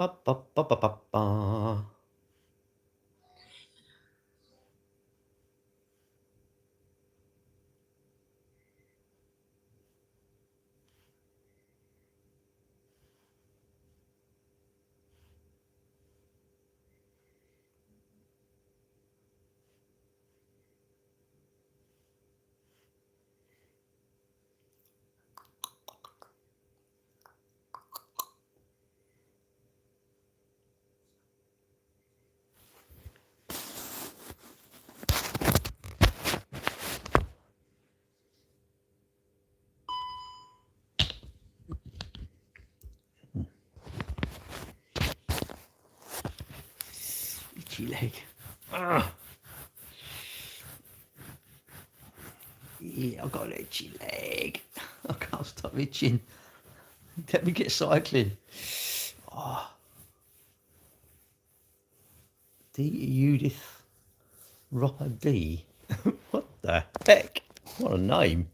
Ba, ba, ba, ba, ba, ba. Itchy leg. Ah. Yeah, I've got an itchy leg. I can't stop itching. Let me get cycling. Oh. Judith Ropper D. What the heck? What a name.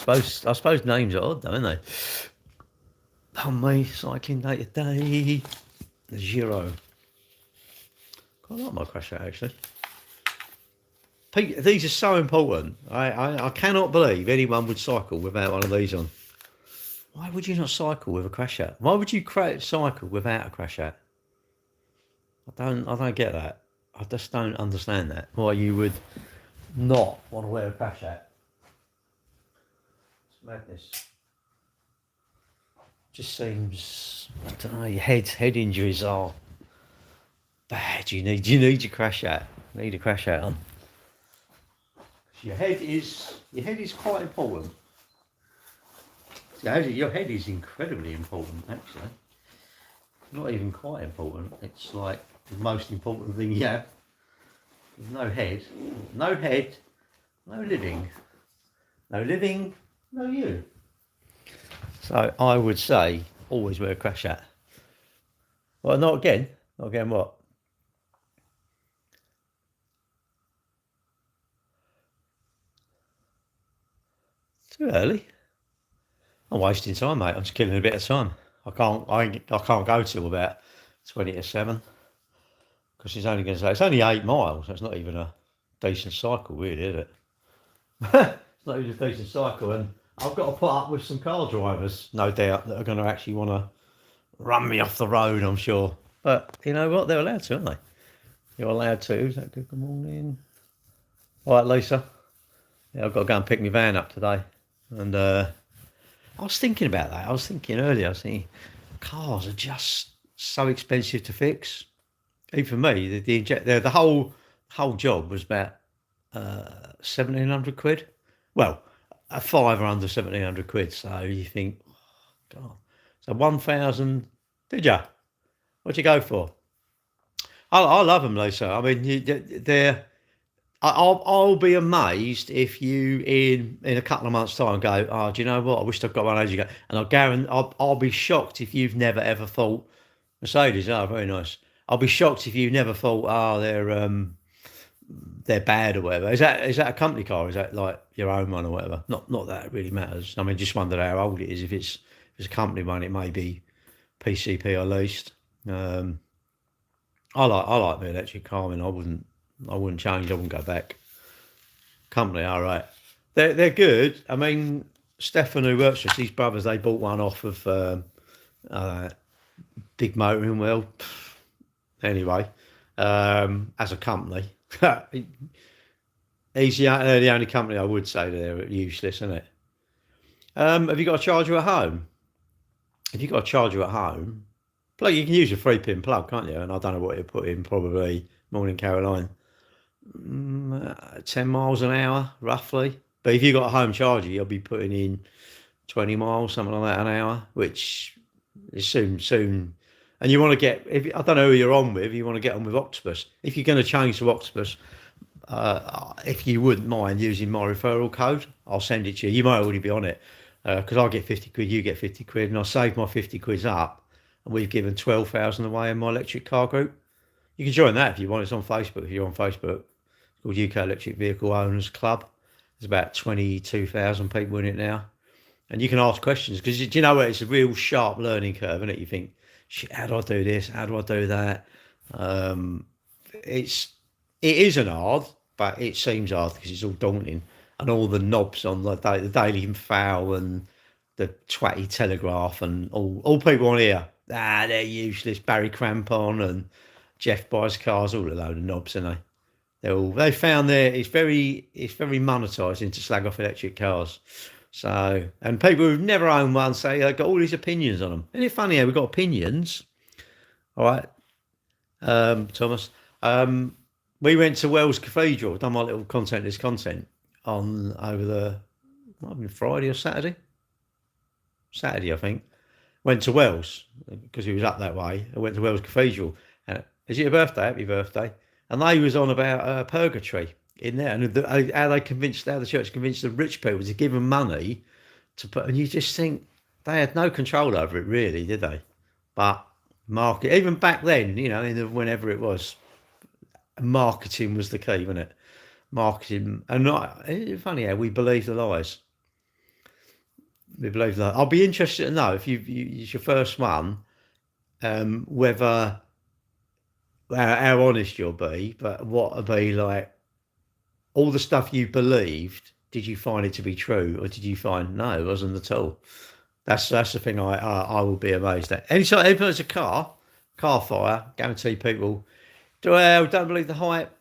I suppose names are odd though, aren't they? On me, cycling day to day. Zero. Quite like my crash out actually. Pete, these are so important. I cannot believe anyone would cycle without one of these on. Why would you not cycle with a crash hat? Why would you cycle without a crash hat? I don't get that. I just don't understand that. Why you would not want to wear a crash hat? It's madness. Just seems, I don't know. Your head injuries are bad. You need your crash hat. You need a crash hat on. Your head is quite important. Your head is incredibly important, actually. Not even quite important. It's like the most important thing you have. There's no head, no living. No living, no you. So I would say always wear a crash hat. Well, not again. Not again what? Too early. I'm wasting time, mate. I'm just killing a bit of time. I can't go till about 20 to 7 because it's only going to say it's only 8 miles. That's not even a decent cycle, really, is it? It's not even a decent cycle, and I've got to put up with some car drivers, no doubt, that are going to actually want to run me off the road. I'm sure, but you know what? They're allowed to, aren't they? You're allowed to. Is that good? Good morning. All right, Lisa. Yeah, I've got to go and pick my van up today, and I was thinking about that. I was thinking earlier. I was thinking, cars are just so expensive to fix. Even for me, the whole job was about 1,700 quid. Well, a five or under 1,700 quid. So you think, oh, God. So 1,000. Did you? What'd you go for? I love them, Lisa. I mean, they're. I'll be amazed if you in a couple of months' time go, oh, do you know what? I wish I'd got one ages ago. And I'll be shocked if you've never ever thought Mercedes are very nice. I'll be shocked if you never thought, oh, they're bad or whatever. Is that a company car? Or is that like your own one or whatever? Not that it really matters. I mean, just wondered how old it is. If it's a company one, it may be PCP or leased. I like the electric car. I mean, I wouldn't change. I wouldn't go back. Company, all right. They're good. I mean, Stefan, who works for us, his brothers, they bought one off of Big Motoring. Well, anyway, as a company, they're the only company I would say they're useless, isn't it? Have you got a charger at home? If you've got a charger at home, you can use a 3-pin plug, can't you? And I don't know what you put in, probably Morning Caroline. 10 miles an hour, roughly. But if you've got a home charger, you'll be putting in 20 miles, something like that, an hour, which is soon. And you want to I don't know who you're on with, you want to get on with Octopus. If you're going to change to Octopus, if you wouldn't mind using my referral code, I'll send it to you. You might already be on it because I'll get 50 quid, you get 50 quid, and I'll save my 50 quids up. And we've given 12,000 away in my electric car group. You can join that if you want. It's on Facebook. If you're on Facebook, it's called UK Electric Vehicle Owners Club. There's about 22,000 people in it now. And you can ask questions because, do you know what? It's a real sharp learning curve, isn't it? You think, shit, how do I do this? How do I do that? Um, it isn't hard, but it seems hard because it's all daunting, and all the knobs on the Daily Fowl and the Twatty Telegraph and all people on here. They're useless. Barry Crampon and Jeff buys cars, all a load of knobs, and they found there it's very monetising to slag off electric cars. So, and people who've never owned one say they've got all these opinions on them. Isn't it funny how we've got opinions? All right, Thomas. We went to Wells Cathedral, done my little content on over the, might have been Friday or Saturday. Saturday, I think. Went to Wells because he was up that way. I went to Wells Cathedral. Is it your birthday? Happy birthday. And they was on about purgatory in there, and how the church convinced the rich people to give them money to put, and you just think they had no control over it, really, did they? But market, even back then, whenever it was, marketing was the key, wasn't it? Marketing, and not, it's funny how we believe the lies. We believe that. I'll be interested to know if it's your first one, whether how honest you'll be, but what would be like all the stuff you believed. Did you find it to be true, or did you find no, it wasn't at all? That's the thing I will be amazed at. Anytime there's a car fire, guarantee people don't believe the hype.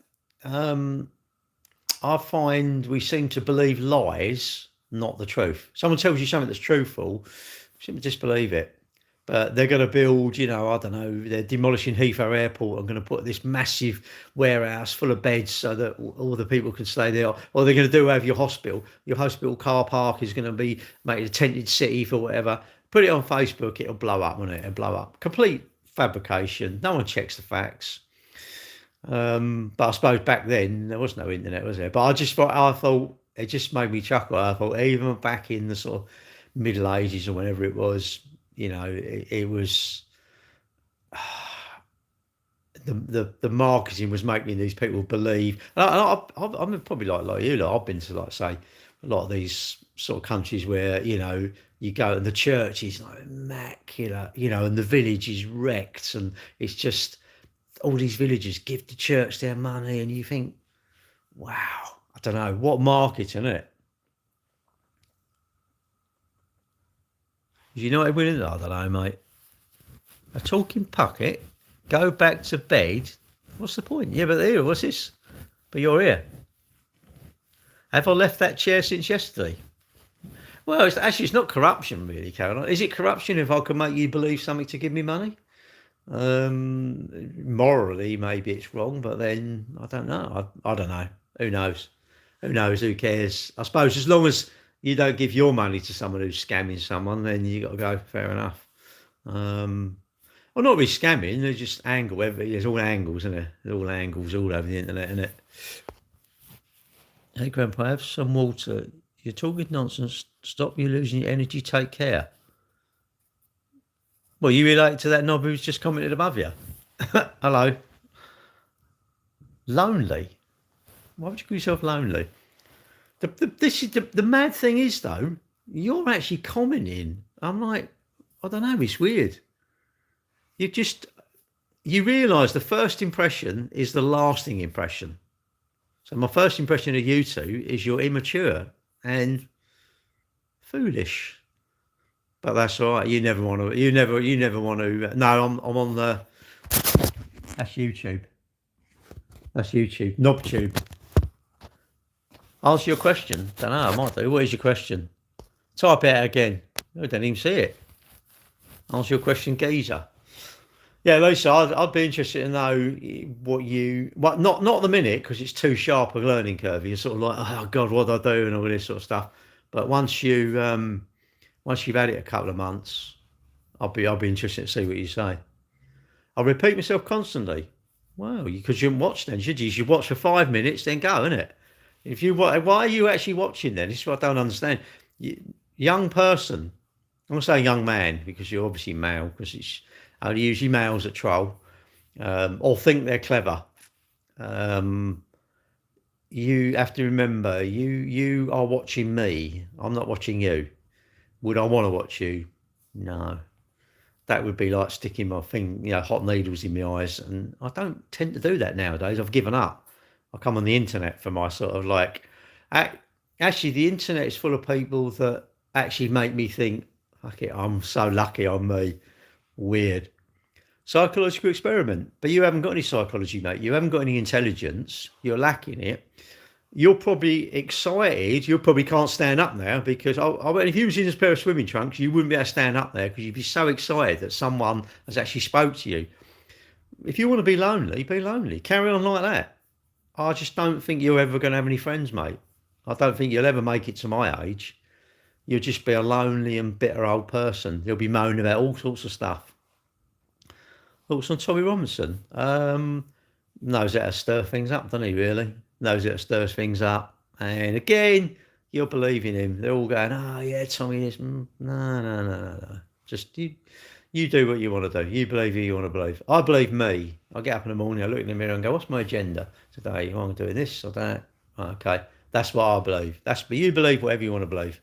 I find we seem to believe lies, not the truth. Someone tells you something that's truthful, you seem to disbelieve it. But they're going to build, I don't know, they're demolishing Heathrow Airport and going to put this massive warehouse full of beds so that all the people can stay there. Or they're going to do over your hospital. Your hospital car park is going to be made a tented city for whatever. Put it on Facebook, it'll blow up, won't it? It'll blow up. Complete fabrication. No one checks the facts. But I suppose back then there was no internet, was there? But I thought it just made me chuckle. I thought even back in the sort of Middle Ages or whenever it was, it was the marketing was making these people believe. I'm probably like you. I've been to, like, say, a lot of these sort of countries where you go and the church is like immaculate, and the village is wrecked, and it's just all these villagers give the church their money, and you think, wow, I don't know what marketing, isn't it? You know what I mean? I don't know, mate. A talking pocket. Go back to bed. What's the point? Yeah, but here, what's this? But you're here. Have I left that chair since yesterday? Well, it's not corruption, really, Caroline. Is it corruption if I can make you believe something to give me money? Morally, maybe it's wrong, but then I don't know. I don't know. Who knows? Who cares? I suppose as long as you don't give your money to someone who's scamming someone, then you got to go. Fair enough. Well, not really scamming. They're just angle. There's all angles, isn't there? There's all angles all over the internet, isn't it? Hey, Grandpa, have some water. You're talking nonsense. Stop you losing your energy. Take care. Well, you relate to that knob who's just commented above you? Hello. Lonely? Why would you call yourself lonely? The mad thing is, though, you're actually commenting. I'm like, I don't know, it's weird. You realise the first impression is the lasting impression. So my first impression of you two is you're immature and foolish. But that's all right. You never want to. No, I'm on the. That's YouTube. KnobTube. Answer your question. Don't know. I might do. What is your question? Type it out again. I don't even see it. Answer your question, geezer. Yeah, Lisa, I'd be interested to know not at the minute, because it's too sharp a learning curve. You're sort of like, oh God, what do I do, and all this sort of stuff. But once you've had it a couple of months, I'll be interested to see what you say. I repeat myself constantly. Well, because you shouldn't watch then, should you? You should watch for 5 minutes, then go, innit? Why are you actually watching then? This is what I don't understand. Young person, I'm going to say young man, because you're obviously male, because it's only usually males that troll, or think they're clever. You have to remember, you are watching me. I'm not watching you. Would I want to watch you? No. that would be like sticking my hot needles in my eyes. And I don't tend to do that nowadays. I've given up. I come on the internet for my sort of like, actually, the internet is full of people that actually make me think, fuck it, I'm so lucky I'm me. Weird. Psychological experiment. But you haven't got any psychology, mate. You haven't got any intelligence. You're lacking it. You're probably excited. You probably can't stand up now because I bet if you was in a pair of swimming trunks, you wouldn't be able to stand up there because you'd be so excited that someone has actually spoke to you. If you want to be lonely, be lonely. Carry on like that. I just don't think you're ever going to have any friends, mate. I don't think you'll ever make it to my age. You'll just be a lonely and bitter old person. You'll be moaning about all sorts of stuff. Thoughts on Tommy Robinson? Knows how to stir things up, doesn't he, really? Knows how to stir things up. And again, you'll believe in him. They're all going, oh, yeah, Tommy is... No. Just you do what you want to do. You believe who you want to believe. I believe me. I get up in the morning, I look in the mirror and go, what's my agenda today? I'm doing this or that. Okay, that's what I believe. But you believe whatever you want to believe.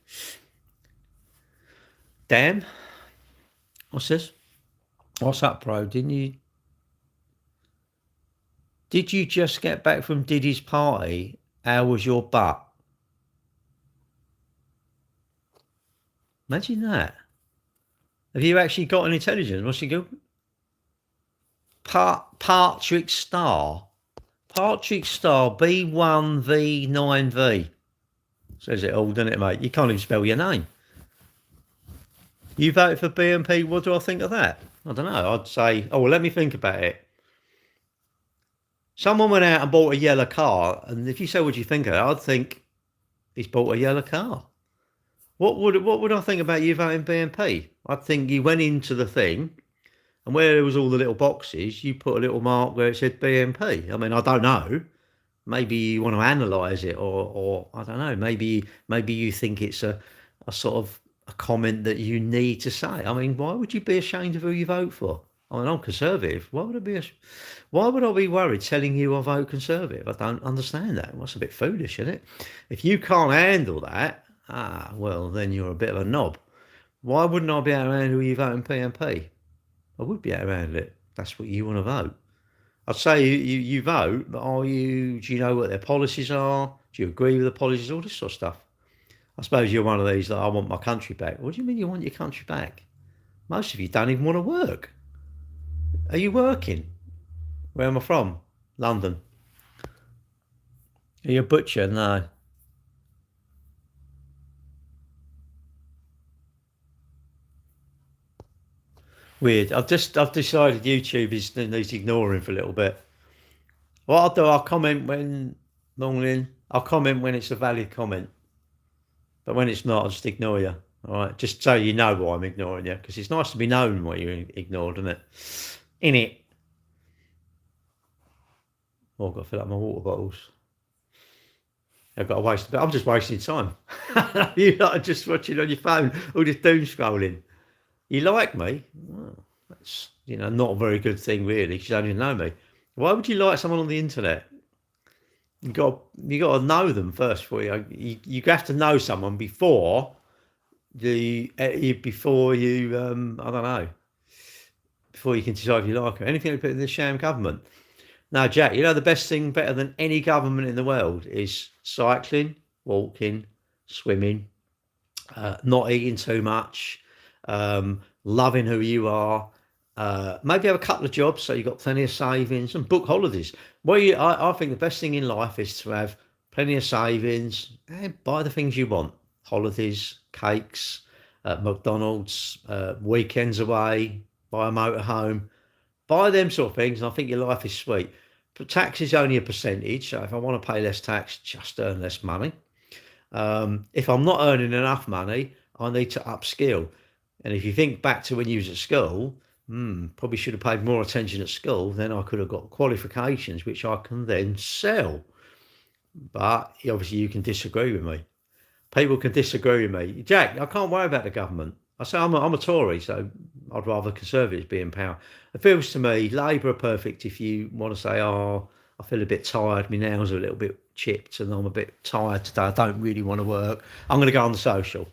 Dan, what's this? What's up, bro? Did you just get back from Diddy's party? How was your butt? Imagine that. Have you actually got an intelligence? What's he go? Patrick Star. Patrick Star, B1V9V. Says it all, doesn't it, mate? You can't even spell your name. You voted for BNP. What do I think of that? I don't know. I'd say, well, let me think about it. Someone went out and bought a yellow car, and if you say, what do you think of it? I'd think he's bought a yellow car. What would I think about you voting BNP? I'd think you went into the thing, and where there was all the little boxes, you put a little mark where it said BNP. I mean, I don't know. Maybe you want to analyse it, or I don't know. Maybe you think it's a sort of a comment that you need to say. I mean, why would you be ashamed of who you vote for? I mean, I'm Conservative. Why would I be worried telling you I vote Conservative? I don't understand that. Well, that's a bit foolish, isn't it? If you can't handle that, well, then you're a bit of a knob. Why wouldn't I be able to handle you voting PNP? I would be able to handle it. That's what you want to vote. I'd say you vote, but do you know what their policies are? Do you agree with the policies? All this sort of stuff. I suppose you're one of these that I want my country back. What do you mean you want your country back? Most of you don't even want to work. Are you working? Where am I from? London. Are you a butcher? No. Weird. I've decided YouTube needs ignoring for a little bit. What I'll do, I'll comment when it's a valid comment. But when it's not, I'll just ignore you. All right, just so you know why I'm ignoring you, because it's nice to be known why you ignored, isn't it? Oh, I've got to fill up my water bottles. I've got to waste a bit. I'm just wasting time. You're not just watching on your phone or just doom scrolling. You like me? Well, that's not a very good thing, really, because you don't even know me. Why would you like someone on the internet? You got to know them first. You have to know someone before you I don't know, before you can decide if you like them. Anything to put in the sham government. Now, Jack, the best thing better than any government in the world is cycling, walking, swimming, not eating too much, loving who you are. Maybe have a couple of jobs so you've got plenty of savings, and book holidays. I think the best thing in life is to have plenty of savings and buy the things you want. Holidays, cakes, McDonald's, weekends away, buy a motorhome, buy them sort of things, and I think your life is sweet. But tax is only a percentage, so if I want to pay less tax, just earn less money. If I'm not earning enough money, I need to upskill. And if you think back to when you was at school, probably should have paid more attention at school, then I could have got qualifications which I can then sell. But obviously you can disagree with me. People can disagree with me. Jack, I can't worry about the government. I say I'm a Tory, so I'd rather Conservatives be in power. It feels to me Labour are perfect if you want to say, I feel a bit tired, my nails are a little bit chipped and I'm a bit tired today, I don't really want to work, I'm going to go on the social.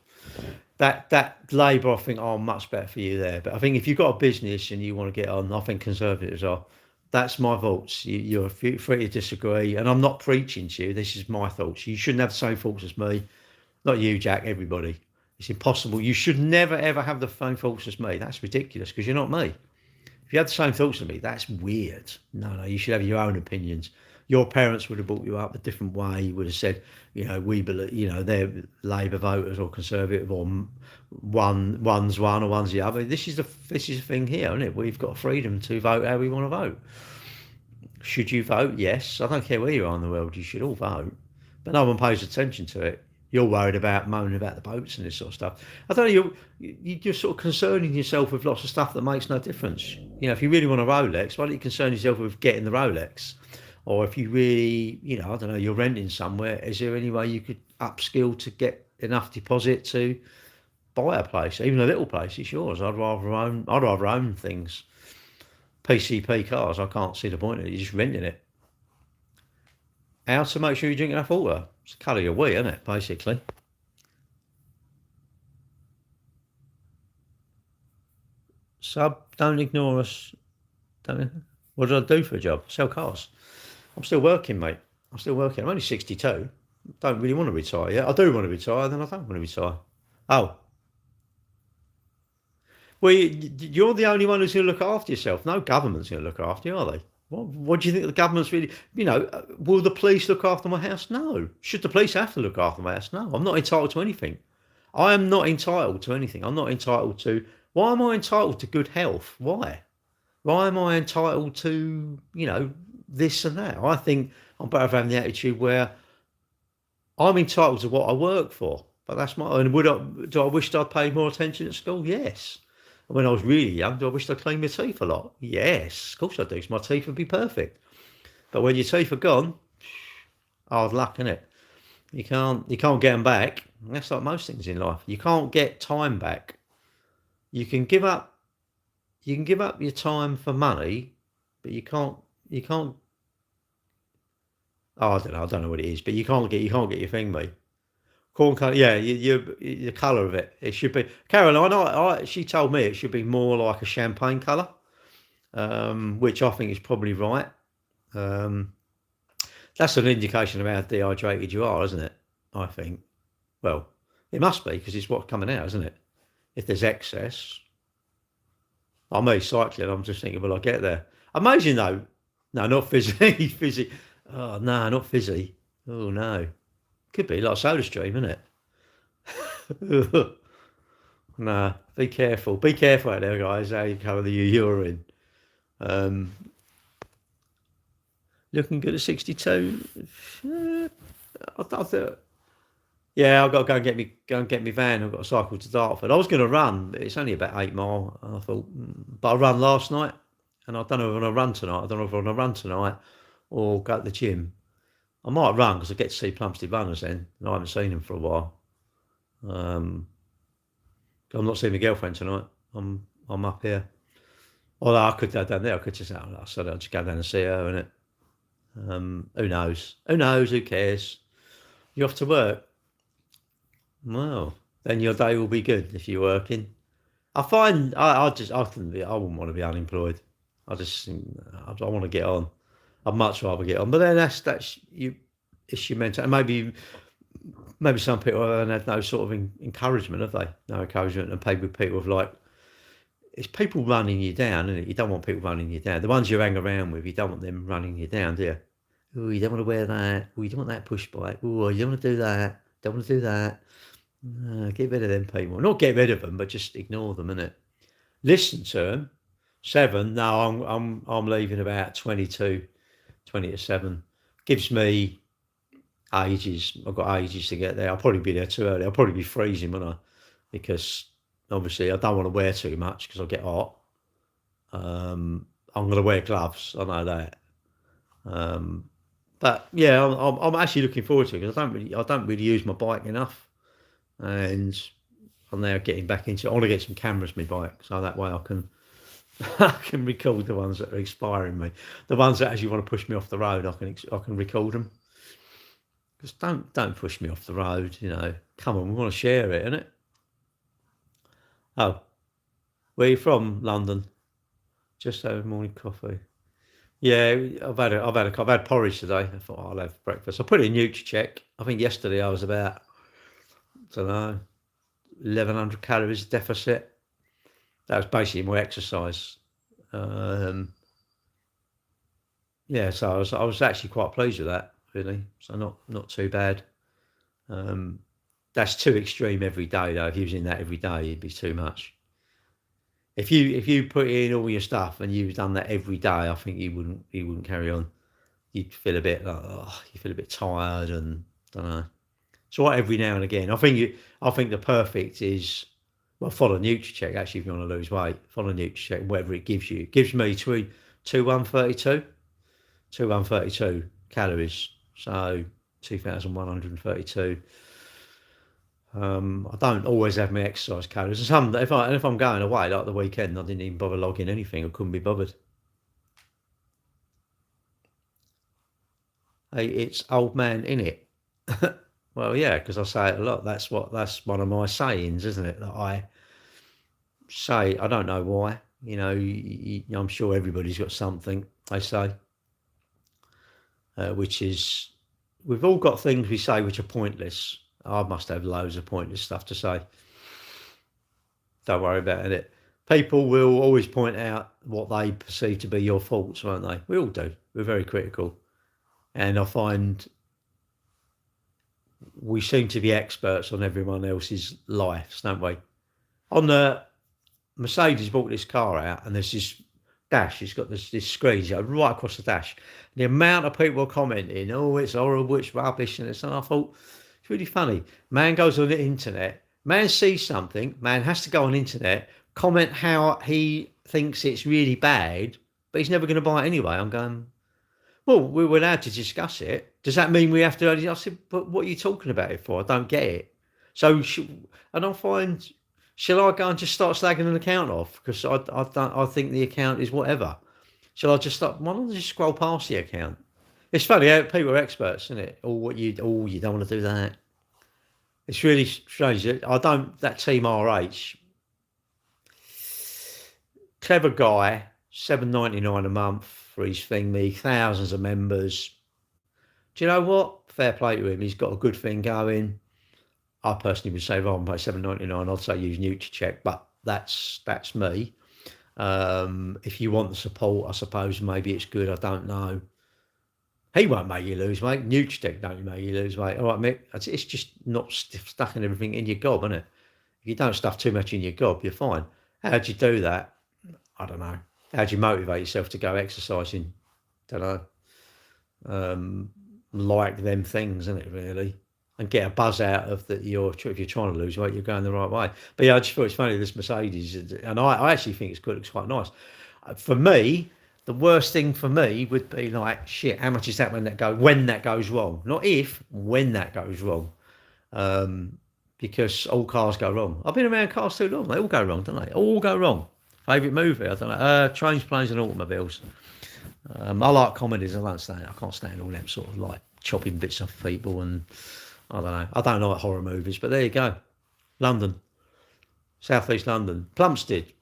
that Labour, I think, are much better for you there. But I think if you've got a business and you want to get on, I think Conservatives are. That's my thoughts. You're free to disagree, and I'm not preaching to you. This is my thoughts. You shouldn't have the same thoughts as me. Not you, Jack. Everybody. It's impossible. You should never ever have the same thoughts as me. That's ridiculous because you're not me. If you had the same thoughts as me, that's weird. No, you should have your own opinions. Your parents would have brought you up a different way. Would have said, we believe, they're Labour voters or Conservative, or one's one or one's the other. This is the thing here, isn't it? We've got freedom to vote how we want to vote. Should you vote? Yes. I don't care where you are in the world. You should all vote, but no one pays attention to it. You're worried about moaning about the boats and this sort of stuff. I don't know. You're just sort of concerning yourself with lots of stuff that makes no difference. If you really want a Rolex, why don't you concern yourself with getting the Rolex? Or if you really, I don't know, you're renting somewhere, is there any way you could upskill to get enough deposit to buy a place, even a little place? It's yours. I'd rather own things. PCP cars, I can't see the point of it. You're just renting it. How to make sure you drink enough water? It's the colour of your wee, isn't it, basically? Sub, don't ignore us. What did I do for a job? Sell cars. I'm still working, mate. I'm still working. I'm only 62. Don't really want to retire yet. I do want to retire, then I don't want to retire. Oh. Well, you're the only one who's going to look after yourself. No government's going to look after you, are they? What do you think the government's really... will the police look after my house? No. Should the police have to look after my house? No. I'm not entitled to anything. I am not entitled to anything. I'm not entitled to... Why am I entitled to good health? Why? Why am I entitled to, this and that? I think I'm better having the attitude where I'm entitled to what I work for. But that's my... And do I wish I'd paid more attention at school? Yes. When I was really young, do I wish I'd cleaned my teeth a lot? Yes, of course I do, because my teeth would be perfect. But when your teeth are gone, hard luck, innit? You can't get them back. That's like most things in life. You can't get time back. You can give up your time for money, but you can't. Oh, I don't know what it is, but you can't get your thing, mate. Corn colour, yeah, the colour of it. It should be, Caroline, she told me it should be more like a champagne colour, which I think is probably right. That's an indication of how dehydrated you are, isn't it? I think. Well, it must be, because it's what's coming out, isn't it? If there's excess. I'm me cycling, I'm just thinking, will I get there? Amazing though. No, not fizzy. Fizzy. Oh, no, not fizzy. Oh, no. Could be like SodaStream, isn't it? Nah, be careful. Be careful out there, guys, how you cover the urine. Looking good at 62. I thought, yeah, I've got to go and get me van. I've got to cycle to Dartford. I was going to run, but it's only about 8 mile. And I thought, but I ran last night, and I don't know if I'm going to run tonight. I don't know if I'm going to run tonight or go to the gym. I might run because I get to see Plumstead runners then, and I haven't seen them for a while. I'm not seeing my girlfriend tonight. I'm up here. Although I could go down there. I could just, I'll just go down and see her, innit? Who knows? Who knows? Who cares? You're off to work. Well, then your day will be good if you're working. I find I wouldn't want to be unemployed. I want to get on. I'd much rather get on, but then that's you. It's your mental. Maybe some people haven't had no sort of encouragement, have they? No encouragement, and people have it's people running you down, isn't it? You don't want people running you down. The ones you hang around with, you don't want them running you down, do you? Oh, you don't want to wear that. Oh, you don't want that push bike. Oh, you don't want to do that. Don't want to do that. Get rid of them people. Not get rid of them, but just ignore them, innit? Listen to them. 7. No, I'm leaving about 20 to 7. Gives me ages. I've got ages to get there. I'll probably be there too early. I'll probably be freezing, won't I? Because obviously I don't want to wear too much because I'll get hot. I'm going to wear gloves. I know that. But yeah, I'm actually looking forward to it because I don't really use my bike enough, and I'm now getting back into it. I want to get some cameras on my bike so that way I can record the ones that are inspiring me. The ones that actually want to push me off the road, I can record them. Just don't push me off the road. Come on, we want to share it, innit? Oh, where are you from? London. Just over morning coffee. Yeah, I've had porridge today. I thought I'll have breakfast. I put it in NutriCheck. I think yesterday I was about, I don't know, 1,100 calories deficit. That was basically my exercise. Um, yeah, so I was actually quite pleased with that, really. So not too bad. Um, that's too extreme every day though. If you was in that every day, it'd be too much. If you put in all your stuff and you've done that every day, I think you wouldn't carry on. You'd feel a bit like, oh, you feel a bit tired and don't know. So what every now and again. I think the perfect is, well, follow NutriCheck actually if you want to lose weight. Follow NutriCheck, whatever it gives you. It gives me two 132, 132 calories. So 2,132. I don't always have my exercise calories. And if I'm going away like the weekend, I didn't even bother logging anything. I couldn't be bothered. Hey, it's old man in it. Well, yeah, because I say it a lot. That's one of my sayings, isn't it? That I say. I don't know why. I'm sure everybody's got something they say, which is we've all got things we say which are pointless. I must have loads of pointless stuff to say. Don't worry about it. People will always point out what they perceive to be your faults, won't they? We all do. We're very critical. And I find we seem to be experts on everyone else's lives, don't we? On the Mercedes bought this car out and there's this dash. It's got this screen right across the dash. The amount of people commenting, oh, it's horrible, it's rubbish. And I thought, it's really funny. Man goes on the internet, man sees something, man has to go on the internet, comment how he thinks it's really bad, but he's never going to buy it anyway. I'm going, well, we were allowed to discuss it. Does that mean we have to? I said, but what are you talking about it for? I don't get it. So, and I find, shall I go and just start slagging an account off? Because I think the account is whatever. Shall I just start? Why don't I just scroll past the account? It's funny how people are experts, isn't it? You don't want to do that. It's really strange. That Team RH, clever guy, $7.99 a month for his thing, thousands of members. Do you know what? Fair play to him. He's got a good thing going. I personally would say, rather than pay $7.99, I'd say use NutriCheck, but that's me. If you want the support, I suppose maybe it's good. I don't know. He won't make you lose weight. NutriCheck don't make you lose weight. All right, Mick. It's just not stuffing everything in your gob, isn't it? If you don't stuff too much in your gob, you're fine. How do you do that? I don't know. How do you motivate yourself to go exercising? Don't know. Like them things, isn't it, really? And get a buzz out of that. If you're trying to lose weight, you're going the right way. But yeah, I just thought it's funny, this Mercedes, and I actually think it's good. It's quite nice. For me, the worst thing for me would be like, shit, how much is that when that goes wrong? Not if, when that goes wrong. Because all cars go wrong. I've been around cars too long. They all go wrong, don't they? All go wrong. Favourite movie? I don't know. Trains, Planes and Automobiles. I like comedies. I can't stand all them sort of like chopping bits off people, and I don't know. I don't like horror movies, but there you go. London, South East London, Plumstead.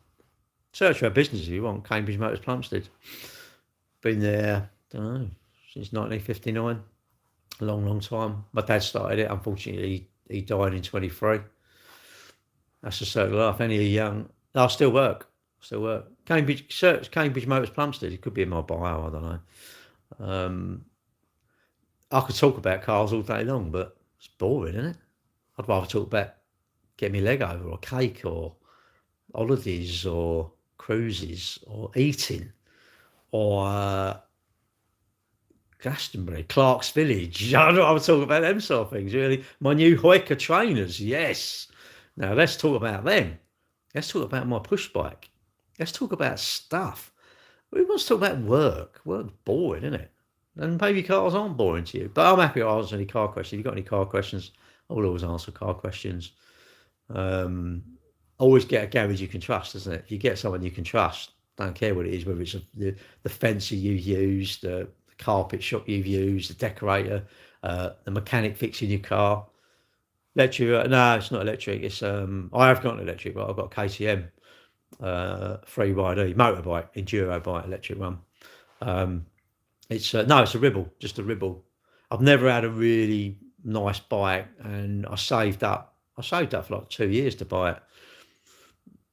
Search for a business if you want. Cambridge Motors, Plumstead. Been there, don't know, since 1959. A long time. My dad started it. Unfortunately, he died in 23. That's a circle of life. Any young, I still work. Search Cambridge Motors, Plumstead. It could be in my bio. I don't know. I could talk about cars all day long, but it's boring, isn't it? I'd rather talk about getting my leg over, or cake, or holidays, or cruises, or eating, or Glastonbury, Clark's Village. I would talk about them sort of things, really. My new Hoika trainers, yes. Now let's talk about them. Let's talk about my push bike. Let's talk about stuff. We want to talk about work. Work's boring, isn't it? And maybe cars aren't boring to you. But I'm happy to answer any car questions. If you've got any car questions, I will always answer car questions. Always get a garage you can trust, isn't it? If you get someone you can trust, don't care what it is, whether it's the fencer you've used, the carpet shop you've used, the decorator, the mechanic fixing your car. Electric? No, it's not electric. It's I have got an electric, but I've got a KTM 3YD motorbike, enduro bike, electric one. It's no, it's a Ribble, just a Ribble. I've never had a really nice bike, and I saved up. I saved up for like 2 years to buy it.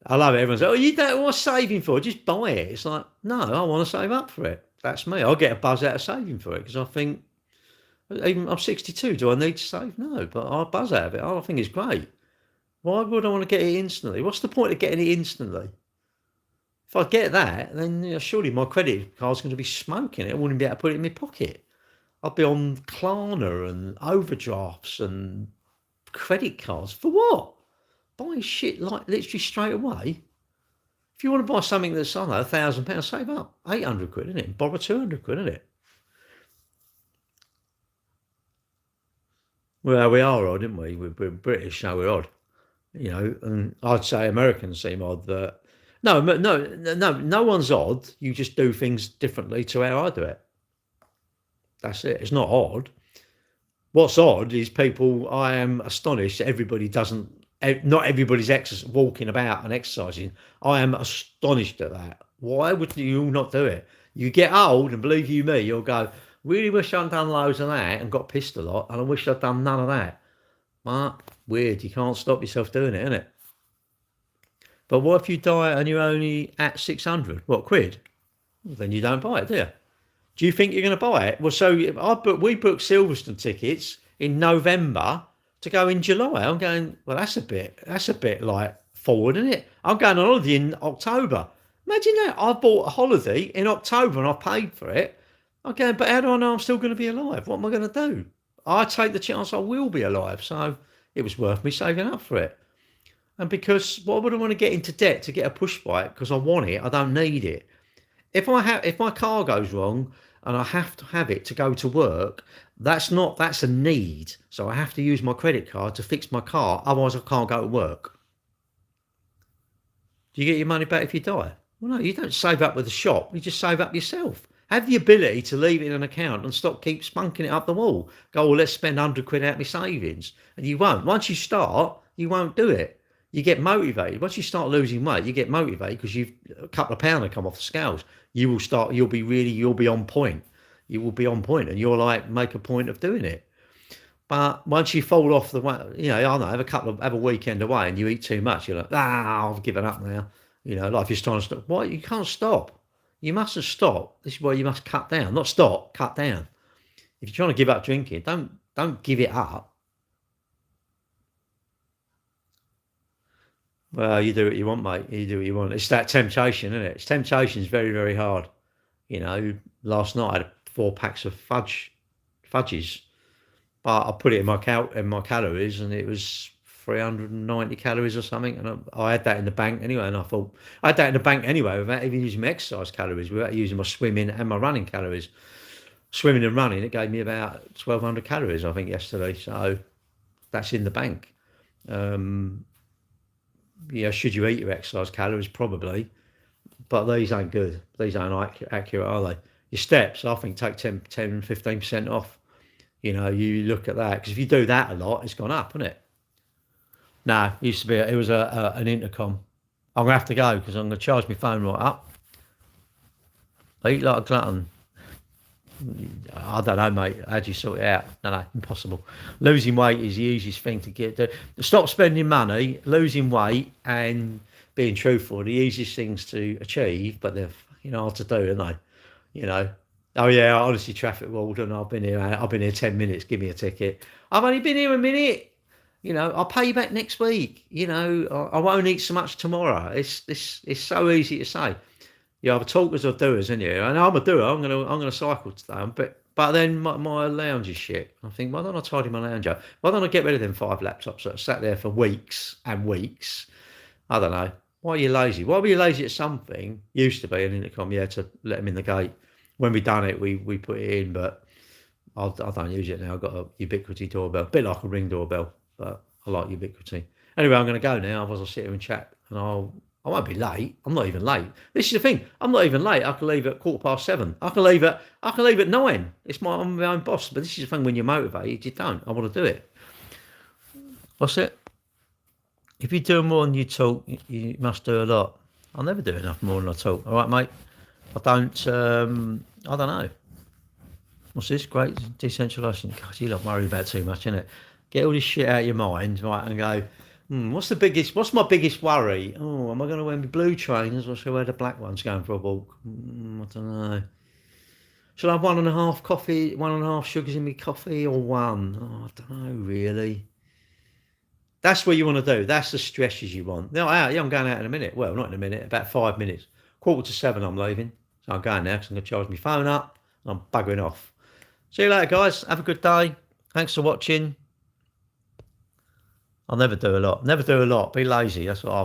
I love it. Everyone's like, "Oh, you don't want saving for? Just buy it." It's like, no, I want to save up for it. That's me. I get a buzz out of saving for it because I think, even I'm 62. Do I need to save? No, but I buzz out of it. I think it's great. Why would I want to get it instantly? What's the point of getting it instantly? If I get that, then surely my credit card's going to be smoking. I wouldn't be able to put it in my pocket. I'd be on Klarna and overdrafts and credit cards for what? Buy shit like literally straight away. If you want to buy something that's, I don't know, £1,000, save up 800 quid, isn't it? Borrow 200 quid, isn't it? Well, we are odd, aren't we? We're British, so we're odd. And I'd say Americans seem odd. That no one's odd. You just do things differently to how I do it. That's it. It's not odd. What's odd is people. I am astonished that everybody doesn't. Not everybody's walking about and exercising. I am astonished at that. Why would you all not do it? You get old, and believe you me, you'll go, really wish I'd done loads of that and got pissed a lot, and I wish I'd done none of that. But weird, you can't stop yourself doing it, innit? But what if you die and you're only at 600? What, quid? Well, then you don't buy it, do you? Do you think you're going to buy it? Well, so we booked Silverstone tickets in November to go in July. I'm going, well, that's a bit like forward, isn't it? I'm going on holiday in October. Imagine that. I bought a holiday in October and I paid for it. I'm going, but how do I know I'm still going to be alive? What am I going to do? I take the chance I will be alive. So it was worth me saving up for it. And because why would I want to get into debt to get a push bike? Because I want it. I don't need it. If my car goes wrong and I have to have it to go to work, that's a need. So I have to use my credit card to fix my car. Otherwise I can't go to work. Do you get your money back if you die? Well, no, you don't save up with the shop. You just save up yourself. Have the ability to leave it in an account and keep spunking it up the wall. Go, well, let's spend 100 quid out of my savings. And you won't. Once you start, you won't do it. You get motivated. Once you start losing weight, you get motivated because a couple of pounds come off the scales. You'll be on point. You will be on point, and you'll make a point of doing it. But once you fall off the way, I don't know, have a weekend away and you eat too much, you're like, I've given up now. Like if you're trying to stop. Why? You can't stop. You mustn't stop. This is where you must cut down. Not stop, cut down. If you're trying to give up drinking, don't give it up. Well, you do what you want, mate. You do what you want. It's that temptation, isn't it? Temptation is very, very hard. Last night I had 4 packs of fudges, but I put it in my calories, and it was 390 calories or something. And I had that in the bank anyway. And I thought I had that in the bank anyway without even using my exercise calories, without using my swimming and my running calories. Swimming and running, it gave me about 1,200 calories, I think, yesterday. So that's in the bank. Should you eat your exercise calories? Probably, but these ain't good. These ain't accurate, are they? Your steps, I think, take 10, 15% off. You look at that, because if you do that a lot, it's gone up, isn't it? No, it was an intercom. I'm gonna have to go because I'm gonna charge my phone right up. I eat like a glutton. I don't know, mate. How do you sort it out? No, impossible. Losing weight is the easiest thing to get. Stop spending money, losing weight, and being truthful are the easiest things to achieve, but they're fucking hard to do, aren't they? Oh yeah, honestly, traffic warden. I've been here 10 minutes. Give me a ticket. I've only been here a minute. I'll pay you back next week. I won't eat so much tomorrow. It's so easy to say. You either talkers or doers, isn't you? And I'm a doer. I'm gonna cycle today. But then my lounge is shit. I think, why don't I tidy my lounge up? Why don't I get rid of them 5 laptops that have sat there for weeks and weeks? I don't know. Why are you lazy? Why were you lazy at something? Used to be an intercom, to let them in the gate. When we done it, we put it in, but I don't use it now. I've got a Ubiquiti doorbell, a bit like a Ring doorbell, but I like Ubiquiti. Anyway, I'm going to go now. Otherwise, I'll sit here and chat, and I won't be late. I'm not even late. This is the thing. I'm not even late. I can leave at 7:15. I can leave at 9. I'm my own boss. But this is the thing. When you're motivated, you don't. I want to do it. What's it? If you do more than you talk, you must do a lot. I'll never do enough more than I talk. All right, mate. I don't know. What's this? Great decentralisation. God, you lot worry about too much, innit? Get all this shit out of your mind, right, and go, what's my biggest worry? Oh, am I going to wear my blue trainers or should I wear the black ones going for a walk? I don't know. Should I have 1.5 sugars in my coffee or one? Oh, I don't know, really. That's what you want to do. That's the stresses you want. No, I'm going out in a minute. Well, not in a minute, about 5 minutes. 6:45, I'm leaving. So I'm going now because I'm going to charge my phone up and I'm buggering off. See you later, guys. Have a good day. Thanks for watching. I'll never do a lot. Never do a lot. Be lazy. That's what I've